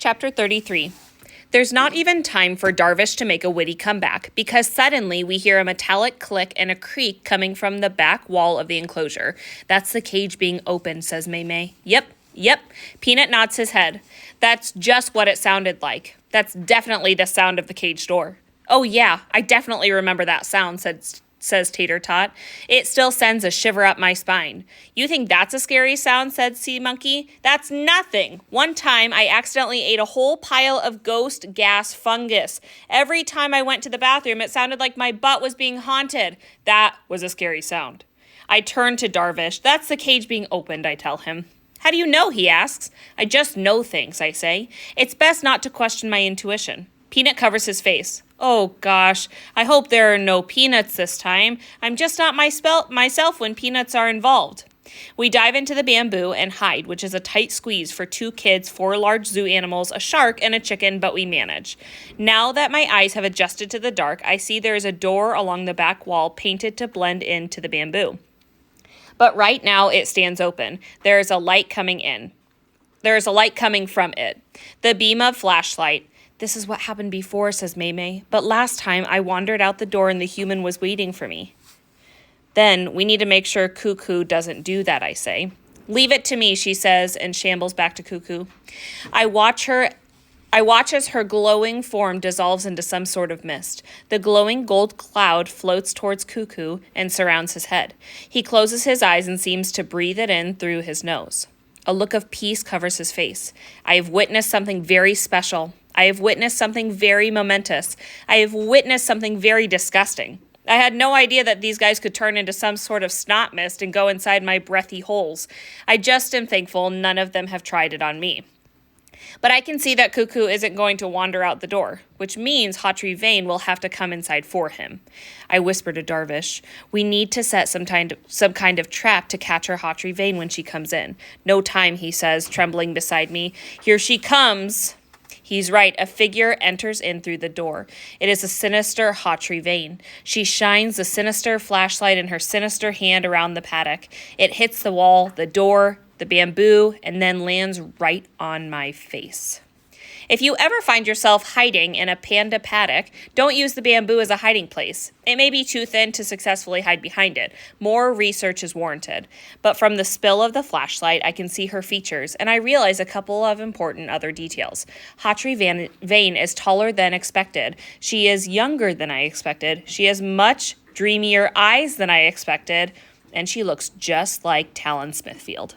Chapter 33. There's not even time for Darvish to make a witty comeback, because suddenly we hear a metallic click and a creak coming from the back wall of the enclosure. That's the cage being opened, says May. Yep. Peanut nods his head. That's just what it sounded like. That's definitely the sound of the cage door. Oh yeah, I definitely remember that sound, says Tater Tot. It still sends a shiver up my spine. You think that's a scary sound, said Sea Monkey. That's nothing. One time I accidentally ate a whole pile of ghost gas fungus. Every time I went to the bathroom, it sounded like my butt was being haunted. That was a scary sound. I turn to Darvish. That's the cage being opened, I tell him. How do you know, he asks. I just know things, I say. It's best not to question my intuition. Peanut covers his face. Oh, gosh, I hope there are no peanuts this time. I'm just not myself when peanuts are involved. We dive into the bamboo and hide, which is a tight squeeze for 2 kids, 4 large zoo animals, a shark, and a chicken, but we manage. Now that my eyes have adjusted to the dark, I see there is a door along the back wall painted to blend into the bamboo. But right now it stands open. There is a light coming in. There is a light coming from it. The beam of flashlight. This is what happened before, says May. But last time I wandered out the door and the human was waiting for me. Then we need to make sure Cuckoo doesn't do that, I say. Leave it to me, she says, and shambles back to Cuckoo. I watch as her glowing form dissolves into some sort of mist. The glowing gold cloud floats towards Cuckoo and surrounds his head. He closes his eyes and seems to breathe it in through his nose. A look of peace covers his face. I have witnessed something very special. I have witnessed something very momentous. I have witnessed something very disgusting. I had no idea that these guys could turn into some sort of snot mist and go inside my breathy holes. I just am thankful none of them have tried it on me. But I can see that Cuckoo isn't going to wander out the door, which means Hawtrey Vane will have to come inside for him. I whisper to Darvish, we need to set some kind of trap to catch our Hawtrey Vane when she comes in. No time, he says, trembling beside me. Here she comes. He's right. A figure enters in through the door. It is a sinister Hawtrey Vane. She shines the sinister flashlight in her sinister hand around the paddock. It hits the wall, the door, the bamboo, and then lands right on my face. If you ever find yourself hiding in a panda paddock, don't use the bamboo as a hiding place. It may be too thin to successfully hide behind it. More research is warranted. But from the spill of the flashlight, I can see her features, and I realize a couple of important other details. Hawtrey Vane is taller than expected. She is younger than I expected. She has much dreamier eyes than I expected, and she looks just like Talon Smithfield.